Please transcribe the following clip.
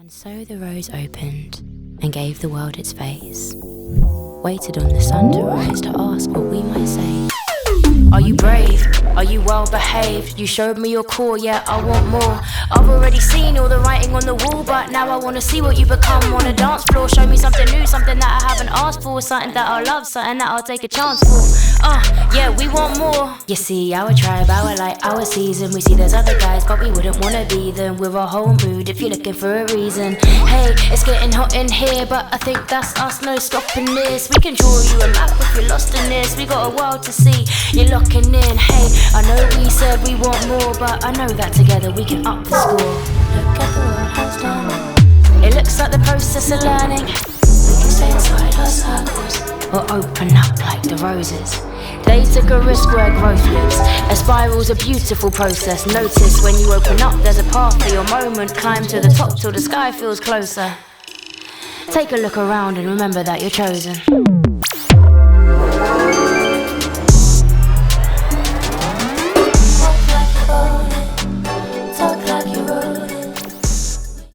And so the rose opened and gave the world its face, waited on the sun to rise to ask what we might say. Are you brave? Are you well behaved? You showed me your core, yeah, I want more. I've already seen all the writing on the wall, but now I wanna see what you become on a dance floor. Show me something new, something that I haven't asked for, something that I'll love, something that I'll take a chance for. Yeah, we want more. You see, our tribe, our light, our season. We see there's other guys, but we wouldn't wanna be them. We're a whole mood if you're looking for a reason. Hey, it's getting hot in here, but I think that's us, no stopping this. We can draw you a map if you're lost in this. We got a world to see, you're locking in. Hey, I know we said we want more, but I know that together we can up the score. Look at the world has done. It looks like the process of learning. We can stay inside our circles or open up like the roses. They took a risk where growth lives. A spiral's a beautiful process. Notice when you open up, there's a path for your moment. Climb to the top till the sky feels closer. Take a look around and remember that you're chosen.